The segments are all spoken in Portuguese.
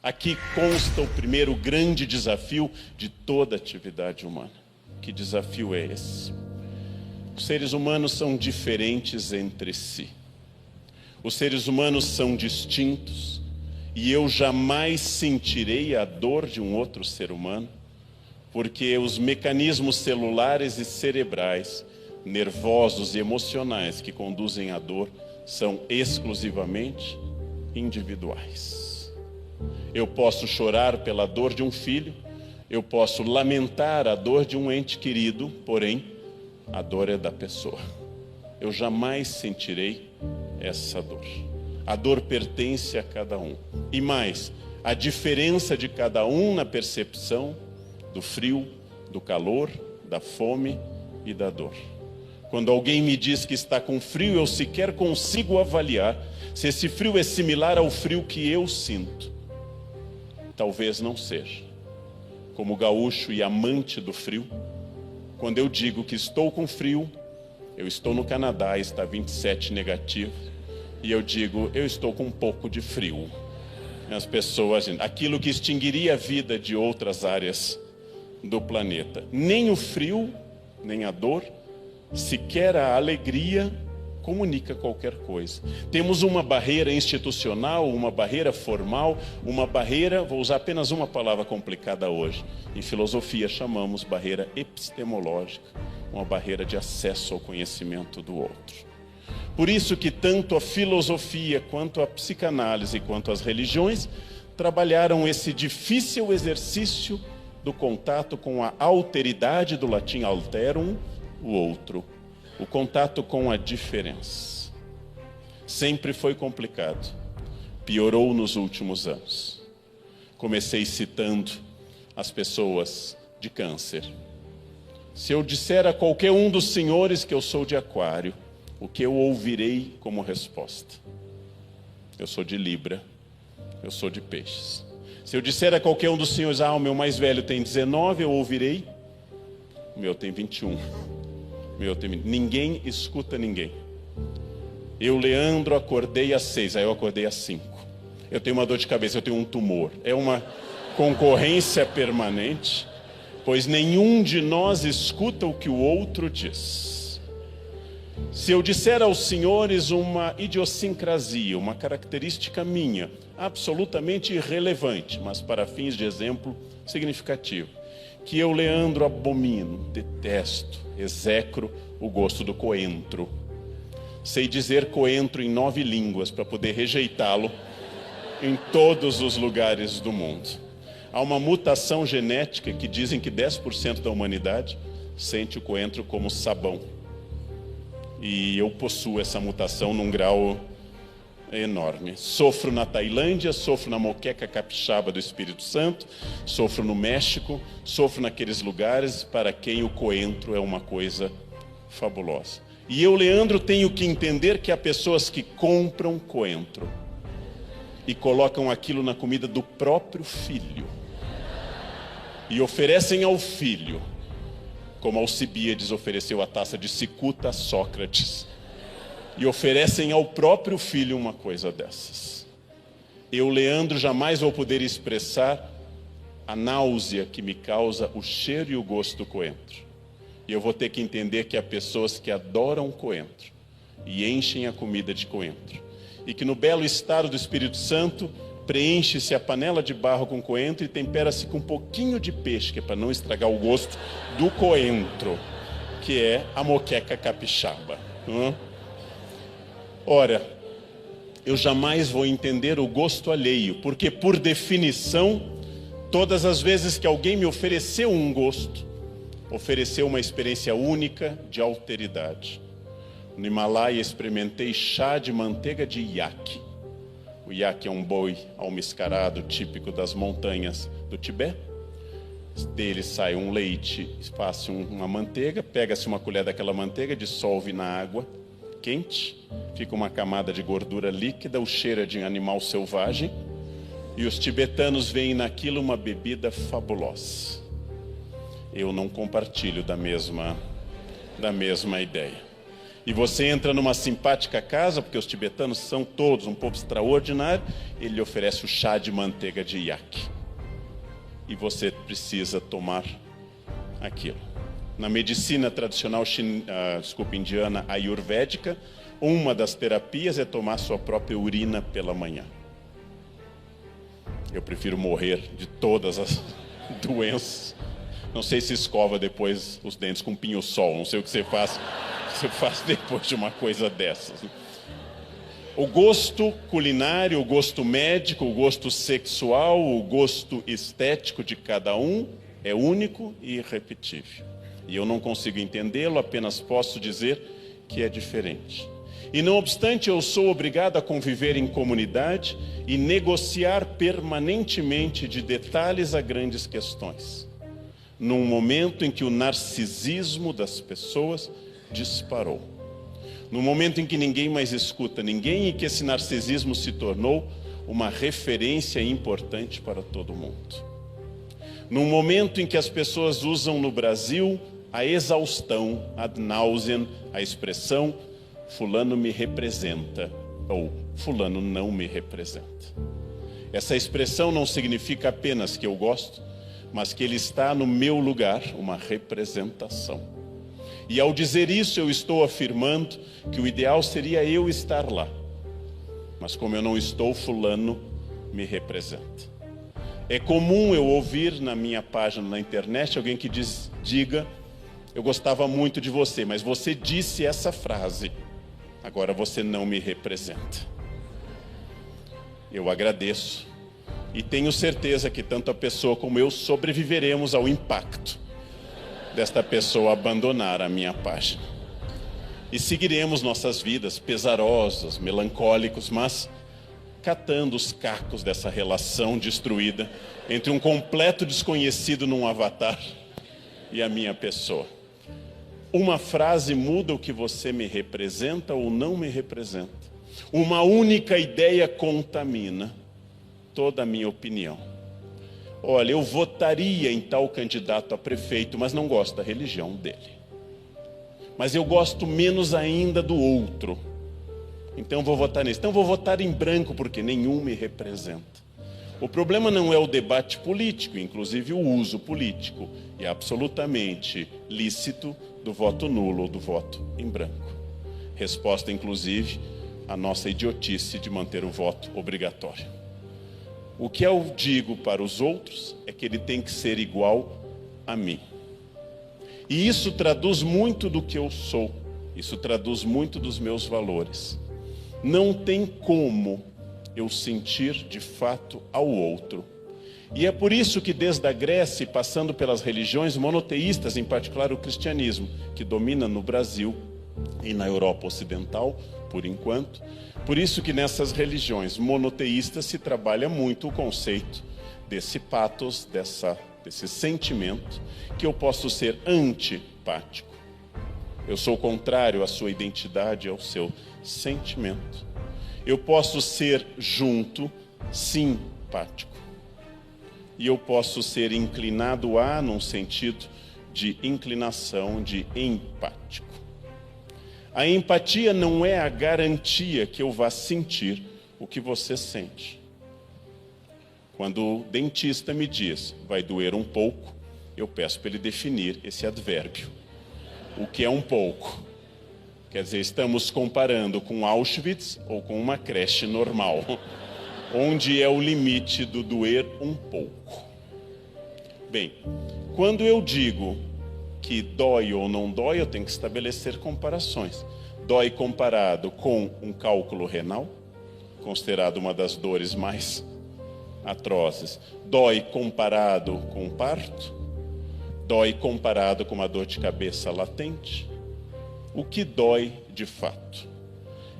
Aqui consta o primeiro grande desafio de toda atividade humana. Que desafio é esse? Os seres humanos são diferentes entre si. Os seres humanos são distintos e eu jamais sentirei a dor de um outro ser humano, porque os mecanismos celulares e cerebrais, nervosos e emocionais que conduzem à dor são exclusivamente individuais. Eu posso chorar pela dor de um filho, eu posso lamentar a dor de um ente querido, porém, a dor é da pessoa. Eu jamais sentirei essa dor. A dor pertence a cada um. E mais, a diferença de cada um na percepção do frio, do calor, da fome e da dor. Quando alguém me diz que está com frio, eu sequer consigo avaliar se esse frio é similar ao frio que eu sinto. Talvez não seja. Como gaúcho e amante do frio, quando eu digo que estou com frio, eu estou no Canadá, está 27 negativo, e eu digo, eu estou com um pouco de frio. As pessoas, aquilo que extinguiria a vida de outras áreas do planeta. Nem o frio, nem a dor, sequer a alegria comunica qualquer coisa. Temos uma barreira institucional, uma barreira formal, uma barreira, vou usar apenas uma palavra complicada hoje. Em filosofia chamamos barreira epistemológica, uma barreira de acesso ao conhecimento do outro. Por isso que tanto a filosofia, quanto a psicanálise, quanto as religiões, trabalharam esse difícil exercício do contato com a alteridade, do latim alterum, o outro. O contato com a diferença. Sempre foi complicado. Piorou nos últimos anos. Comecei citando as pessoas de câncer. Se eu disser a qualquer um dos senhores que eu sou de aquário, o que eu ouvirei como resposta? Eu sou de Libra, eu sou de peixes. Se eu disser a qualquer um dos senhores, o meu mais velho tem 19, eu ouvirei, o meu tem 21. Ninguém escuta ninguém. Eu, Leandro, acordei às 6, aí eu acordei às 5. Eu tenho uma dor de cabeça, eu tenho um tumor. É uma concorrência permanente, pois nenhum de nós escuta o que o outro diz. Se eu disser aos senhores uma idiosincrasia, uma característica minha, absolutamente irrelevante, mas para fins de exemplo significativo, que eu, Leandro, abomino, detesto, execro o gosto do coentro. Sei dizer coentro em 9 línguas para poder rejeitá-lo em todos os lugares do mundo. Há uma mutação genética que dizem que 10% da humanidade sente o coentro como sabão. E eu possuo essa mutação num grau enorme. Sofro na Tailândia, sofro na moqueca capixaba do Espírito Santo, sofro no México, sofro naqueles lugares para quem o coentro é uma coisa fabulosa. E eu, Leandro, tenho que entender que há pessoas que compram coentro e colocam aquilo na comida do próprio filho e oferecem ao filho, como Alcibíades ofereceu a taça de cicuta a Sócrates, e oferecem ao próprio filho uma coisa dessas. Eu, Leandro, jamais vou poder expressar a náusea que me causa o cheiro e o gosto do coentro. E eu vou ter que entender que há pessoas que adoram coentro e enchem a comida de coentro. E que no belo estado do Espírito Santo, preenche-se a panela de barro com coentro e tempera-se com um pouquinho de peixe, que é para não estragar o gosto do coentro, que é a moqueca capixaba. Ora, eu jamais vou entender o gosto alheio, porque por definição, todas as vezes que alguém me ofereceu um gosto, ofereceu uma experiência única de alteridade. No Himalaia experimentei chá de manteiga de iaque. O iaque é um boi almiscarado típico das montanhas do Tibete. Dele sai um leite, faz-se uma manteiga, pega-se uma colher daquela manteiga, dissolve na água quente, fica uma camada de gordura líquida, o cheiro é de animal selvagem, e os tibetanos veem naquilo uma bebida fabulosa. Eu não compartilho da mesma ideia. E você entra numa simpática casa, porque os tibetanos são todos um povo extraordinário, ele lhe oferece o chá de manteiga de iaque. E você precisa tomar aquilo. Na medicina tradicional indiana ayurvédica, uma das terapias é tomar sua própria urina pela manhã. Eu prefiro morrer de todas as doenças. Não sei se escova depois os dentes com pinho-sol, não sei o que você faz depois de uma coisa dessas. O gosto culinário, o gosto médico, o gosto sexual, o gosto estético de cada um é único e irrepetível. E eu não consigo entendê-lo, apenas posso dizer que é diferente. E não obstante, eu sou obrigado a conviver em comunidade e negociar permanentemente de detalhes a grandes questões. Num momento em que o narcisismo das pessoas disparou. No momento em que ninguém mais escuta ninguém e que esse narcisismo se tornou uma referência importante para todo mundo. Num momento em que as pessoas usam no Brasil a exaustão, ad nauseam, a expressão fulano me representa ou fulano não me representa. Essa expressão não significa apenas que eu gosto, mas que ele está no meu lugar, uma representação. E ao dizer isso, eu estou afirmando que o ideal seria eu estar lá. Mas como eu não estou, fulano me representa. É comum eu ouvir na minha página na internet alguém que diga: eu gostava muito de você, mas você disse essa frase, agora você não me representa. Eu agradeço e tenho certeza que tanto a pessoa como eu sobreviveremos ao impacto desta pessoa abandonar a minha página. E seguiremos nossas vidas pesarosos, melancólicos, mas catando os cacos dessa relação destruída entre um completo desconhecido num avatar e a minha pessoa. Uma frase muda o que você me representa ou não me representa. Uma única ideia contamina toda a minha opinião. Olha, eu votaria em tal candidato a prefeito, mas não gosto da religião dele. Mas eu gosto menos ainda do outro. Então vou votar nesse. Então vou votar em branco, porque nenhum me representa. O problema não é o debate político, inclusive o uso político. E é absolutamente lícito do voto nulo ou do voto em branco. Resposta, inclusive, à nossa idiotice de manter o voto obrigatório. O que eu digo para os outros é que ele tem que ser igual a mim. E isso traduz muito do que eu sou. Isso traduz muito dos meus valores. Não tem como eu sentir de fato ao outro. E é por isso que desde a Grécia, passando pelas religiões monoteístas, em particular o cristianismo, que domina no Brasil e na Europa Ocidental, por enquanto, por isso que nessas religiões monoteístas se trabalha muito o conceito desse pathos, desse sentimento, que eu posso ser antipático. Eu sou contrário à sua identidade, ao seu sentimento. Eu posso ser junto, simpático. E eu posso ser inclinado a, num sentido de inclinação, de empático. A empatia não é a garantia que eu vá sentir o que você sente. Quando o dentista me diz, vai doer um pouco, eu peço para ele definir esse advérbio. O que é um pouco? Quer dizer, estamos comparando com Auschwitz ou com uma creche normal, onde é o limite do doer um pouco. Bem, quando eu digo que dói ou não dói, eu tenho que estabelecer comparações. Dói comparado com um cálculo renal, considerado uma das dores mais atrozes. Dói comparado com um parto. Dói comparado com uma dor de cabeça latente. O que dói de fato?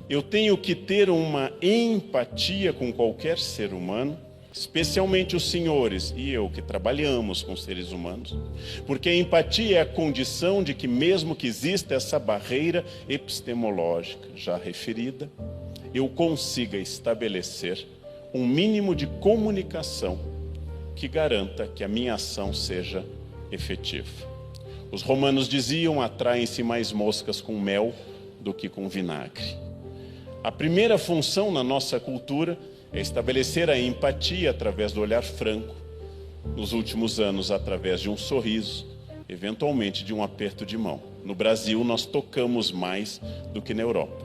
Eu tenho que ter uma empatia com qualquer ser humano, especialmente os senhores e eu que trabalhamos com seres humanos, porque a empatia é a condição de que, mesmo que exista essa barreira epistemológica já referida, eu consiga estabelecer um mínimo de comunicação que garanta que a minha ação seja efetiva. Os romanos diziam: atraem-se mais moscas com mel do que com vinagre. A primeira função na nossa cultura é estabelecer a empatia através do olhar franco, nos últimos anos através de um sorriso, eventualmente de um aperto de mão. No Brasil, nós tocamos mais do que na Europa.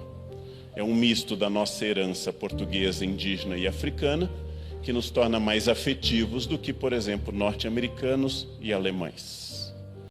É um misto da nossa herança portuguesa, indígena e africana que nos torna mais afetivos do que, por exemplo, norte-americanos e alemães.